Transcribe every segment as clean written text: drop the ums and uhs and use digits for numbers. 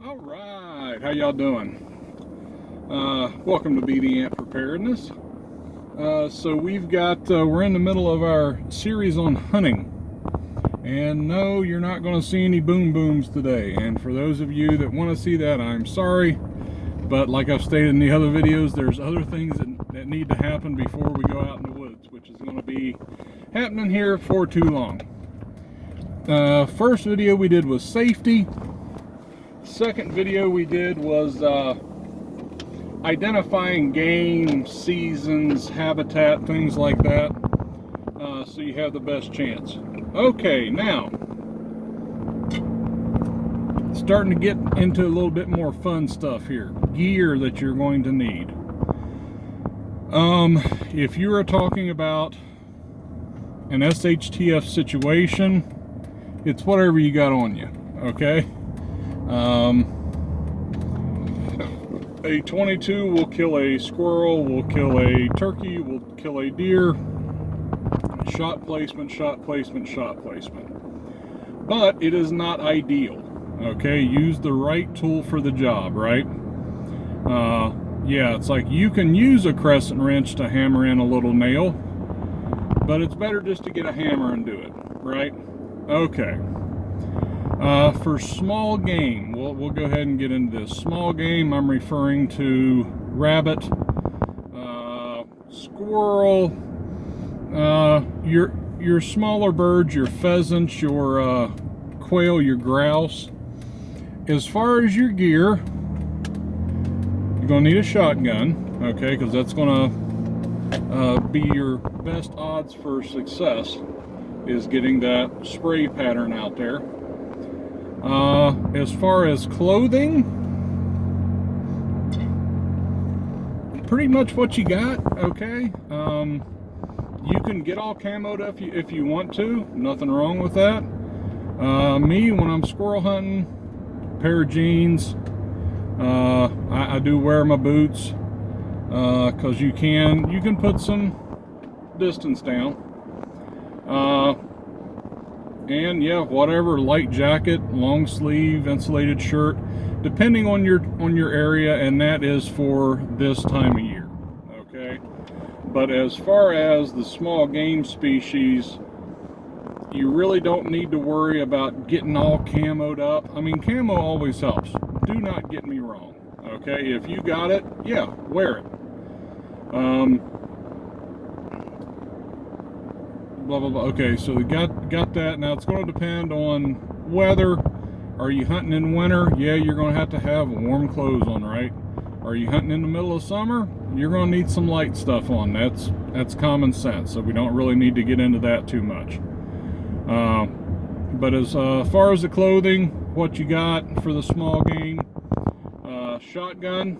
All right, how y'all doing? Welcome to preparedness. So we're in the middle of our series on hunting. And no, you're not going to see any boom booms today. And for those of you that want to see that, I'm sorry. But like I've stated in the other videos, there's other things that need to happen before we go out in the woods, which is going to be happening here for too long. First video we did was safety. Second video we did was identifying game, seasons, habitat, things like that, so you have the best chance. Okay, now starting to get into a little bit more fun stuff here. Gear that you're going to need. If you are talking about an Shtf situation, it's whatever you got on you, okay? A 22 will kill a squirrel, will kill a turkey, will kill a deer. Shot placement, shot placement, shot placement. But it is not ideal, okay? Use the right tool for the job, right? Yeah, it's like you can use a crescent wrench to hammer in a little nail, but it's better just to get a hammer and do it, right? Okay. For small game, we'll go ahead and get into this. Small game, I'm referring to rabbit, squirrel, your smaller birds, your pheasants, your quail, your grouse. As far as your gear, you're going to need a shotgun, okay, because that's going to be your best odds for success, is getting that spray pattern out there. As far as clothing, pretty much what you got, okay? You can get all camoed up if you want to, nothing wrong with that. Me, when I'm squirrel hunting, pair of jeans, I do wear my boots, because you can put some distance down. And yeah, whatever, light jacket, long sleeve, insulated shirt, depending on your area, and that is for this time of year, okay? But as far as the small game species, you really don't need to worry about getting all camoed up. I mean, camo always helps. Do not get me wrong, okay? If you got it, yeah, wear it. Blah blah blah. Okay, so we got that. Now it's going to depend on weather. Are you hunting in winter? Yeah, you're going to have warm clothes on, right? Are you hunting in the middle of summer? You're going to need some light stuff on. That's common sense. So we don't really need to get into that too much. But as far as the clothing, what you got for the small game, shotgun.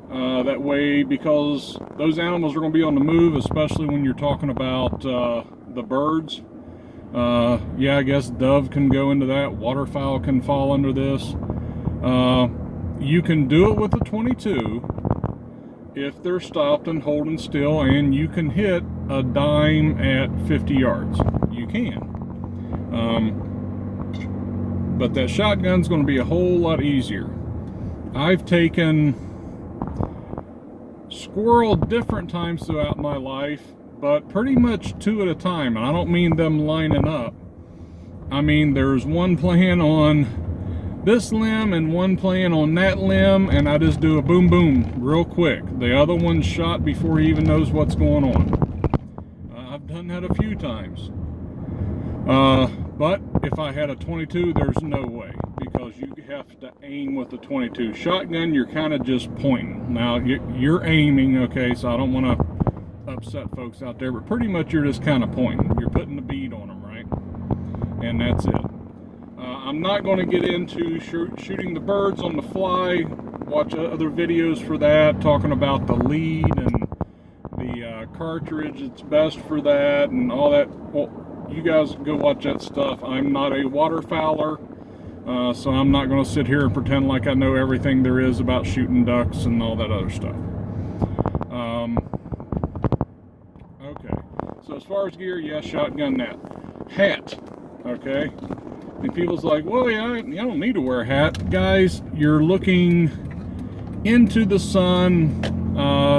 That way, because those animals are going to be on the move, especially when you're talking about the birds. Yeah, I guess dove can go into that. Waterfowl can fall under this. You can do it with a 22 if they're stopped and holding still, and you can hit a dime at 50 yards. You can. But that shotgun's going to be a whole lot easier. I've taken squirrel different times throughout my life, but pretty much two at a time. And I don't mean them lining up. I mean, there's one playing on this limb and one playing on that limb, and I just do a boom boom real quick. The other one's shot before he even knows what's going on. I've done that a few times. But if I had a 22, there's no way, because you have to aim with the 22. Shotgun, you're kind of just pointing. Now, you're aiming, okay, so I don't want to upset folks out there, but pretty much you're just kind of pointing. You're putting the bead on them, right? And that's it. I'm not going to get into shooting the birds on the fly. Watch other videos for that, talking about the lead and the cartridge. It's best for that and all that. Well, you guys go watch that stuff. I'm not a waterfowler, so I'm not going to sit here and pretend like I know everything there is about shooting ducks and all that other stuff. Okay, so as far as gear, yes, shotgun, that. Hat, okay? And people's like, well, yeah, you don't need to wear a hat. Guys, you're looking into the sun.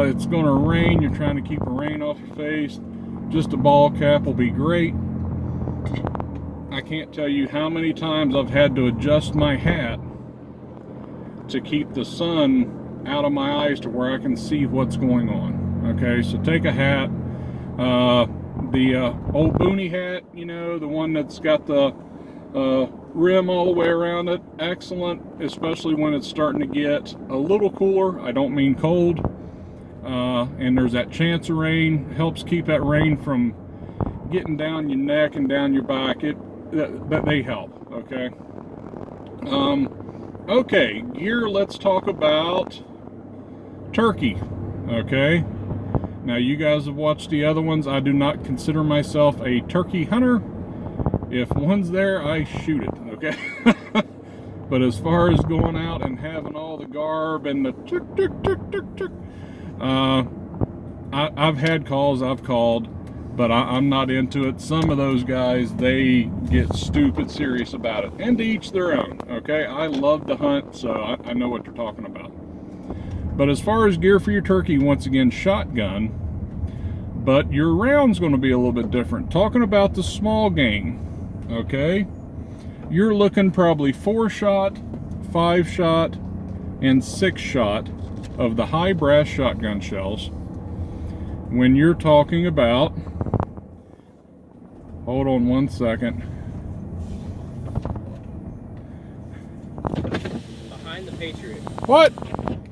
It's going to rain. You're trying to keep the rain off your face. Just a ball cap will be great. I can't tell you how many times I've had to adjust my hat to keep the sun out of my eyes to where I can see what's going on. Okay, so take a hat, the old boonie hat, you know, the one that's got the rim all the way around it. Excellent, especially when it's starting to get a little cooler. I don't mean cold. And there's that chance of rain. Helps keep that rain from getting down your neck and down your back. That they help. Okay. Okay, gear. Let's talk about turkey. Okay. Now you guys have watched the other ones. I do not consider myself a turkey hunter. If one's there, I shoot it. Okay. But as far as going out and having all the garb and the tick, tick, tick, tick, tick, I've had calls, I've called, but I'm not into it. Some of those guys, they get stupid serious about it, and to each their own. Okay, I love to hunt, so I know what they're talking about. But as far as gear for your turkey, once again, shotgun, but your round's going to be a little bit different. Talking about the small game, okay, you're looking probably 4-shot, 5-shot, and 6-shot of the high brass shotgun shells. When you're talking about, hold on one second. Behind the Patriot. What?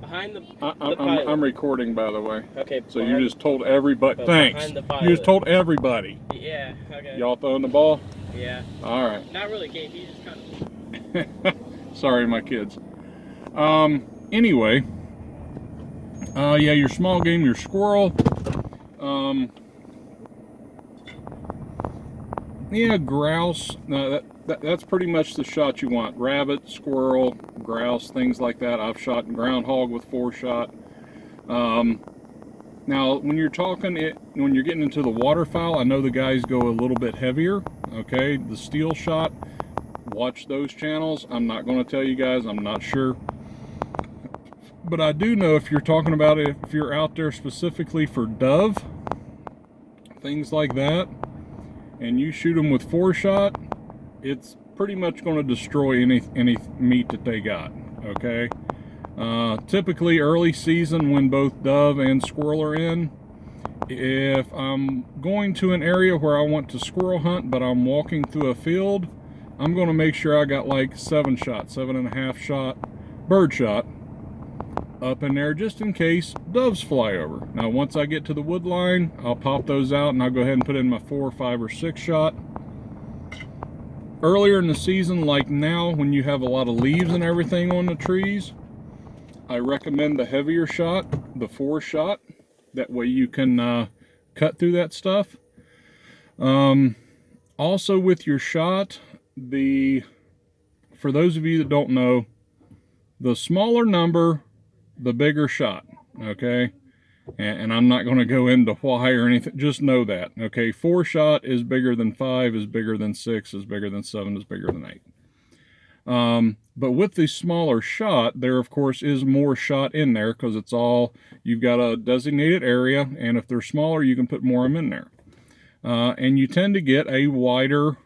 Behind the I'm recording, by the way. Okay. So you just told everybody. Thanks. You just told everybody. Yeah. Okay. Y'all throwing the ball? Yeah. All right. Not really, Gabe. He just kind of. Sorry, my kids. Anyway. Yeah, your small game, your squirrel. Yeah, grouse. That's pretty much the shot you want. Rabbit, squirrel, grouse, things like that. I've shot groundhog with 4-shot. Now, when you're when you're getting into the waterfowl, I know the guys go a little bit heavier. Okay, the steel shot. Watch those channels. I'm not going to tell you guys. I'm not sure. But I do know if you're talking about it, if you're out there specifically for dove, things like that, and you shoot them with 4-shot, it's pretty much going to destroy any meat that they got. Okay. Typically early season when both dove and squirrel are in, if I'm going to an area where I want to squirrel hunt but I'm walking through a field, I'm going to make sure I got like 7-shot, 7.5-shot bird shot up in there just in case doves fly over. Now once I get to the wood line, I'll pop those out and I'll go ahead and put in my 4, 5, or 6-shot. Earlier in the season, like now when you have a lot of leaves and everything on the trees, I recommend the heavier shot, the 4-shot. That way you can cut through that stuff. Also with your shot, for those of you that don't know, the smaller number, the bigger shot. Okay, and I'm not going to go into why or anything. Just know that. Okay, 4-shot is bigger than 5, is bigger than 6, is bigger than 7, is bigger than 8. But with the smaller shot, there of course is more shot in there because it's all, you've got a designated area, and if they're smaller, you can put more of them in there. And you tend to get a wider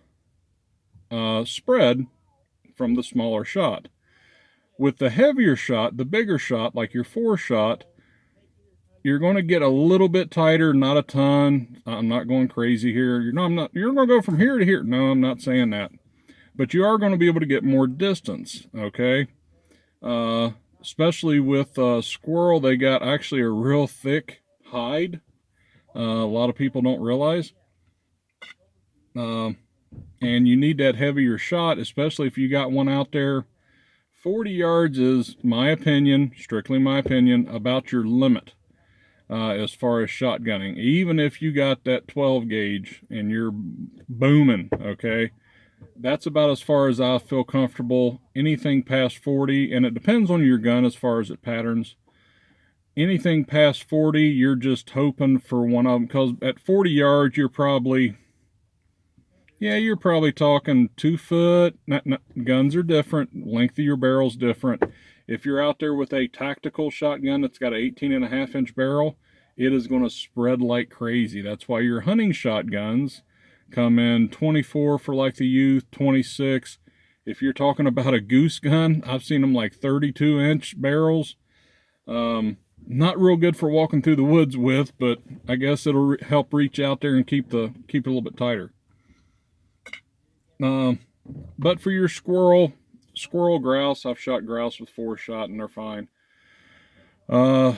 spread from the smaller shot. With the heavier shot, the bigger shot, like your 4-shot, you're going to get a little bit tighter, not a ton. I'm not going crazy here. You're going to go from here to here. No, I'm not saying that. But you are going to be able to get more distance, okay? Especially with squirrel, they got actually a real thick hide. A lot of people don't realize. And you need that heavier shot, especially if you got one out there. 40 yards is, my opinion, strictly my opinion, about your limit as far as shotgunning. Even if you got that 12 gauge and you're booming, okay? That's about as far as I feel comfortable. Anything past 40, and it depends on your gun as far as it patterns. Anything past 40, you're just hoping for one of them, because at 40 yards, you're probably Yeah, you're probably talking 2 foot. Guns are different. Length of your barrel's different. If you're out there with a tactical shotgun that's got an 18.5-inch barrel, it is going to spread like crazy. That's why your hunting shotguns come in 24 for like the youth, 26. If you're talking about a goose gun, I've seen them like 32-inch barrels. Not real good for walking through the woods with, but I guess it'll help reach out there and keep it a little bit tighter. But for your squirrel, grouse, I've shot grouse with 4-shot and they're fine.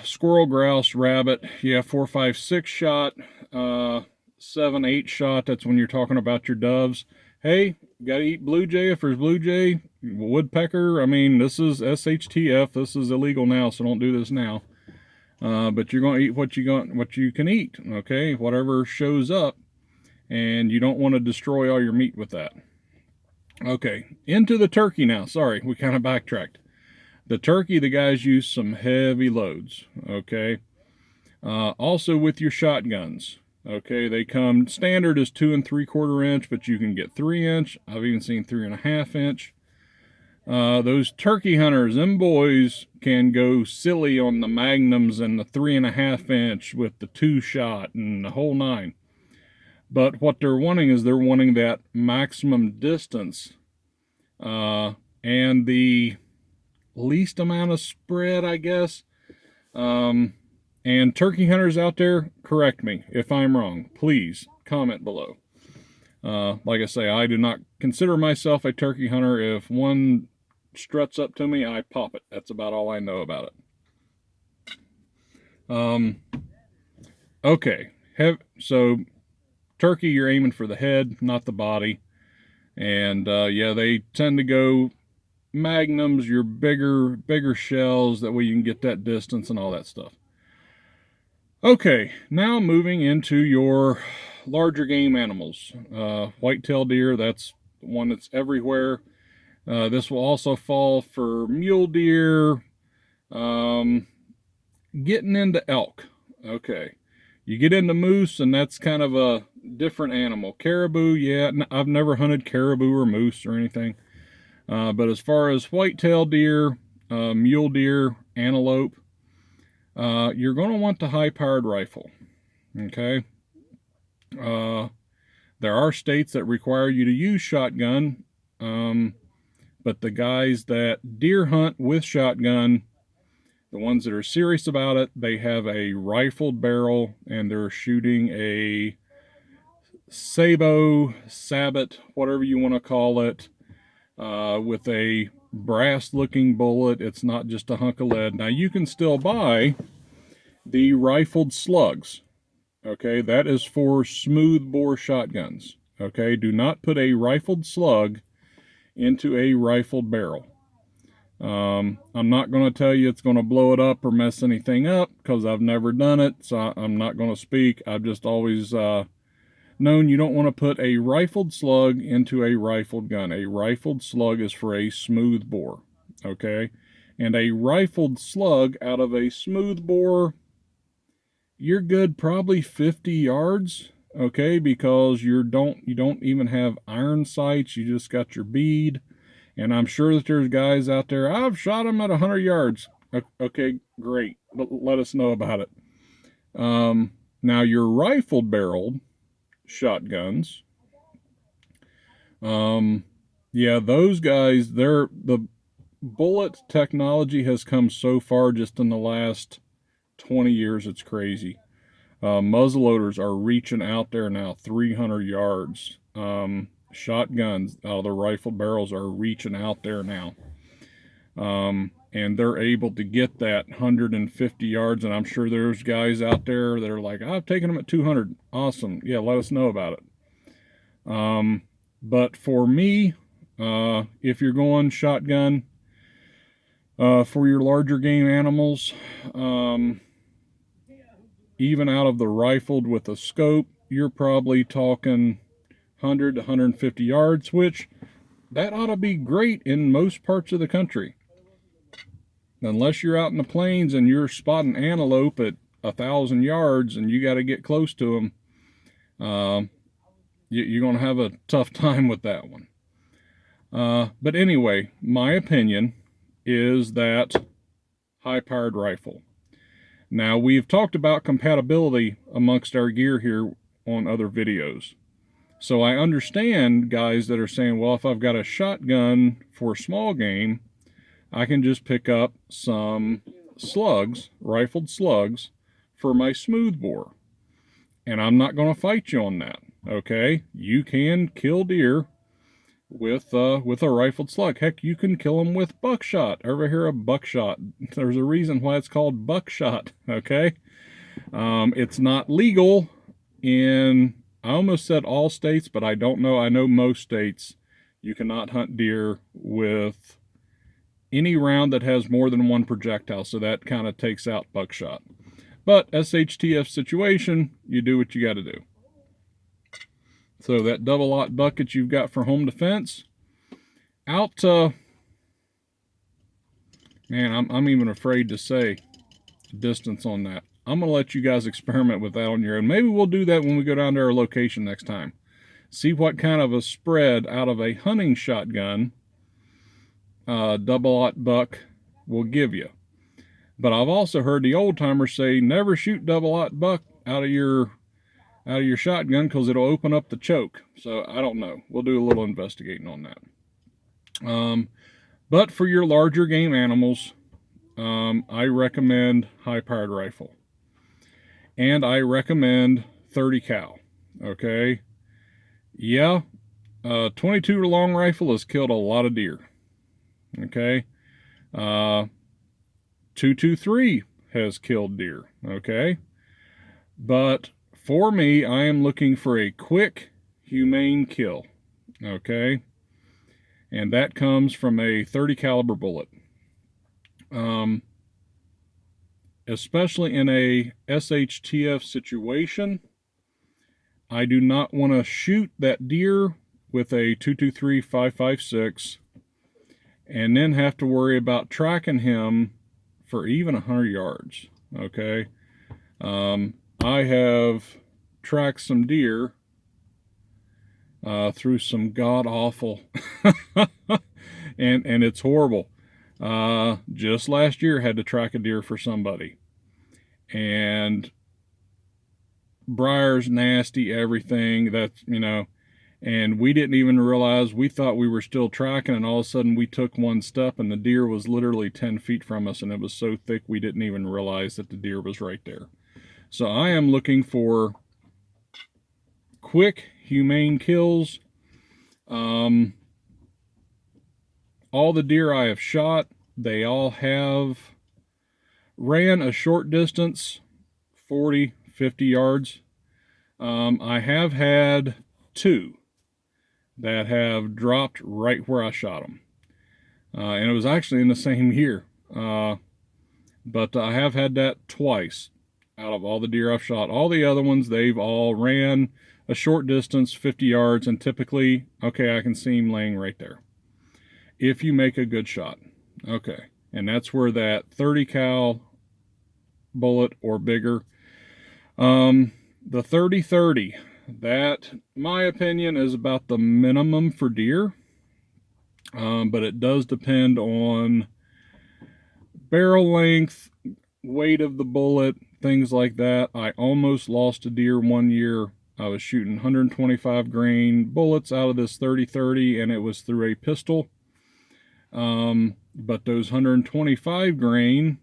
Squirrel, grouse, rabbit, yeah, 4, 5, 6-shot, 7, 8-shot. That's when you're talking about your doves. Hey, gotta eat blue jay if there's blue jay. Woodpecker, I mean, this is Shtf. This is illegal now, so don't do this now. But you're gonna eat what you can eat, okay? Whatever shows up, and you don't want to destroy all your meat with that. Okay, into the turkey now. Sorry, we kind of backtracked. The turkey, the guys use some heavy loads, okay? Also with your shotguns, okay? They come, standard is 2 3/4 inch, but you can get 3-inch. I've even seen 3.5-inch. Those turkey hunters, them boys can go silly on the magnums and the 3.5-inch with the 2-shot and the whole 9. But what they're wanting is they're wanting that maximum distance and the least amount of spread, I guess. And turkey hunters out there, correct me if I'm wrong. Please comment below. Like I say, I do not consider myself a turkey hunter. If one struts up to me, I pop it. That's about all I know about it. Okay. So turkey, you're aiming for the head, not the body. And yeah, they tend to go magnums, your bigger shells, that way you can get that distance and all that stuff. Okay, now moving into your larger game animals. White-tailed deer, that's one that's everywhere. This will also fall for mule deer. Getting into elk. Okay. You get into moose, and that's kind of a different animal. Caribou, yeah, I've never hunted caribou or moose or anything. But as far as white-tailed deer, mule deer, antelope, you're going to want the high-powered rifle. Okay. There are states that require you to use shotgun, but the guys that deer hunt with shotgun, the ones that are serious about it, they have a rifled barrel and they're shooting a sabot, whatever you want to call it, with a brass-looking bullet. It's not just a hunk of lead. Now, you can still buy the rifled slugs. Okay, that is for smooth bore shotguns. Okay, do not put a rifled slug into a rifled barrel. I'm not going to tell you it's going to blow it up or mess anything up because I've never done it, so I'm not going to speak. I've just always known you don't want to put a rifled slug into a rifled gun. A rifled slug is for a smooth bore, okay? And a rifled slug out of a smooth bore, you're good probably 50 yards, okay? Because you don't even have iron sights. You just got your bead. And I'm sure that there's guys out there, I've shot them at 100 yards. Okay, great. Let us know about it. Now, your rifled barreled shotguns, yeah, those guys, the bullet technology has come so far just in the last 20 years, it's crazy. Muzzleloaders are reaching out there now 300 yards. Shotguns, the rifle barrels are reaching out there now. And they're able to get that 150 yards. And I'm sure there's guys out there that are like, I've taken them at 200. Awesome. Yeah, let us know about it. But for me, if you're going shotgun, for your larger game animals, even out of the rifled with a scope, you're probably talking 100 to 150 yards, which that ought to be great in most parts of the country. Unless you're out in the plains and you're spotting antelope at 1,000 yards and you got to get close to them. you're going to have a tough time with that one. But anyway, my opinion is that high-powered rifle. Now, we've talked about compatibility amongst our gear here on other videos. So I understand guys that are saying, well, if I've got a shotgun for small game, I can just pick up some slugs, rifled slugs, for my smoothbore. And I'm not going to fight you on that, okay? You can kill deer with a rifled slug. Heck, you can kill them with buckshot. Ever hear of buckshot? There's a reason why it's called buckshot, okay? It's not legal in, I almost said all states, but I don't know. I know most states you cannot hunt deer with any round that has more than one projectile, so that kind of takes out buckshot. But SHTF situation, you do what you got to do. So that double-aught bucket you've got for home defense, out, man, I'm even afraid to say distance on that. I'm going to let you guys experiment with that on your own. Maybe we'll do that when we go down to our location next time. See what kind of a spread out of a hunting shotgun double-aught buck will give you. But I've also heard the old-timers say never shoot double-aught buck out of your shotgun because it'll open up the choke. So I don't know. We'll do a little investigating on that. But for your larger game animals, I recommend high-powered rifle. And I recommend 30 cal. Okay? Yeah, 22 long rifle has killed a lot of deer. Okay? 223 has killed deer. Okay? But for me, I am looking for a quick, humane kill. Okay? And that comes from a 30 caliber bullet. Especially in a SHTF situation, I do not want to shoot that deer with a 223 5.56 and then have to worry about tracking him for even 100 yards. Okay? I have tracked some deer through some god-awful and it's horrible. Just last year had to track a deer for somebody, and briars, nasty, everything. That's, you know, and we didn't even realize, we thought we were still tracking, and all of a sudden we took one step and the deer was literally 10 feet from us, and it was so thick we didn't even realize that the deer was right there. So I am looking for quick, humane kills. All the deer I have shot, they all have ran a short distance, 40, 50 yards. I have had 2 that have dropped right where I shot them. And it was actually in the same year. But I have had that twice out of all the deer I've shot. All the other ones, they've all ran a short distance, 50 yards, and typically, okay, I can see him laying right there. If you make a good shot. Okay. And that's where that 30 cal bullet or bigger. The 30-30, that, my opinion, is about the minimum for deer. But it does depend on barrel length, weight of the bullet, things like that. I almost lost a deer one year. I was shooting 125 grain bullets out of this 30-30, and it was through a pistol. But those 125 grain,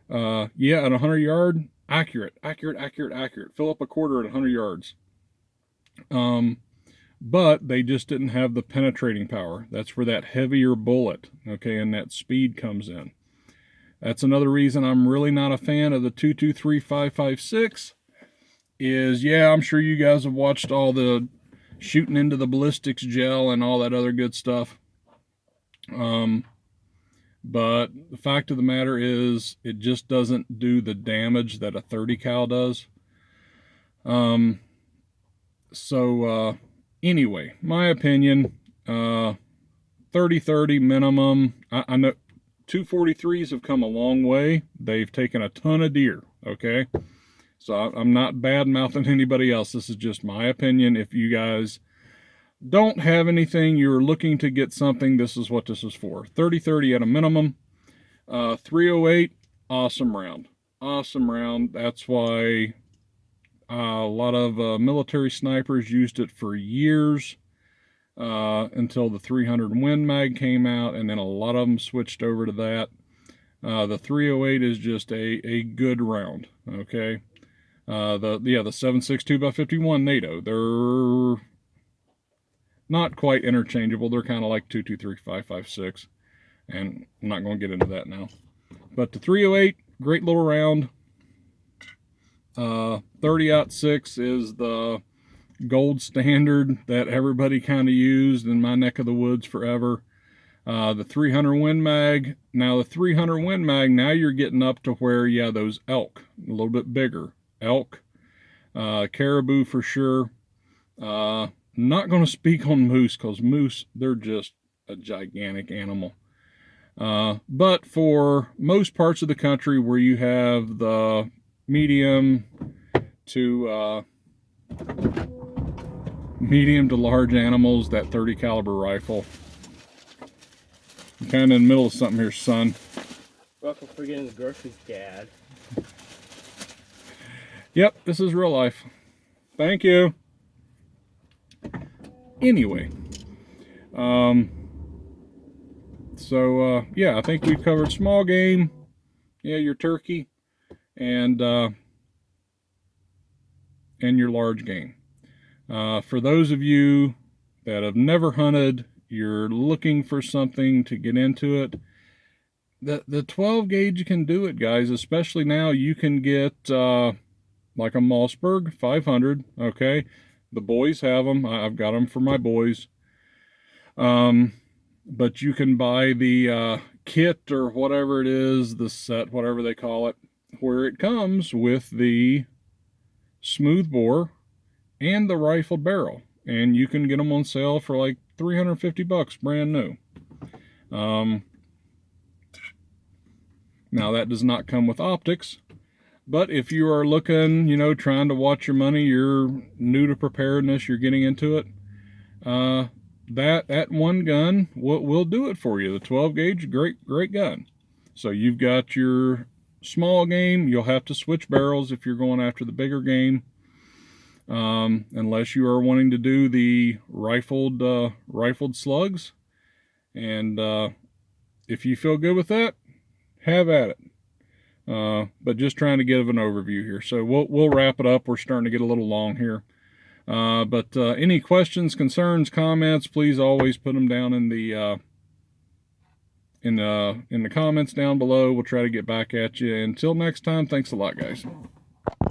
yeah, at 100 yard, accurate. Fill up a quarter at 100 yards. But they just didn't have the penetrating power. That's where that heavier bullet, okay, and that speed comes in. That's another reason I'm really not a fan of the 223 5.56 is, yeah, I'm sure you guys have watched all the shooting into the ballistics gel and all that other good stuff. But the fact of the matter is, it just doesn't do the damage that a 30 cal does. Anyway, my opinion, 30-30 minimum. I know 243s have come a long way. They've taken a ton of deer, okay? So I'm not bad mouthing anybody else. This is just my opinion. If you guys don't have anything, you're looking to get something, this is what this is for. 30-30 at a minimum. 308, awesome round. Awesome round. That's why a lot of military snipers used it for years until the 300 Win Mag came out, and then a lot of them switched over to that. The 308 is just a good round, okay? The 7.62x51 NATO, they're not quite interchangeable. They're kind of like 223 5.56, and I'm not going to get into that now. But the 308, great little round. 30-06 is the gold standard that everybody kind of used in my neck of the woods forever. The 300 Win Mag. Now the 300 Win Mag, now you're getting up to where, yeah, those elk, a little bit bigger. Elk, caribou for sure. Not going to speak on moose, because moose, they're just a gigantic animal. But for most parts of the country where you have the medium to large animals, that 30 caliber rifle. I'm kind of in the middle of something here, son. Welcome for getting the groceries, Dad. Yep, this is real life. Thank you. Anyway, yeah, I think we've covered small game, yeah, your turkey, and your large game. For those of you that have never hunted, you're looking for something to get into it, the 12 gauge can do it, guys. Especially now, you can get like a Mossberg 500, okay? The boys have them. I've got them for my boys. But you can buy the kit or whatever it is, the set, whatever they call it, where it comes with the smooth bore and the rifled barrel. And you can get them on sale for like 350 bucks, brand new. Now that does not come with optics. But if you are looking, you know, trying to watch your money, you're new to preparedness, you're getting into it, that one gun will do it for you. The 12 gauge, great gun. So you've got your small game. You'll have to switch barrels if you're going after the bigger game, unless you are wanting to do the rifled slugs. And if you feel good with that, have at it. But just trying to give an overview here. So we'll wrap it up. We're starting to get a little long here. But any questions, concerns, comments, please always put them down in the comments down below. We'll try to get back at you. Until next time, thanks a lot, guys.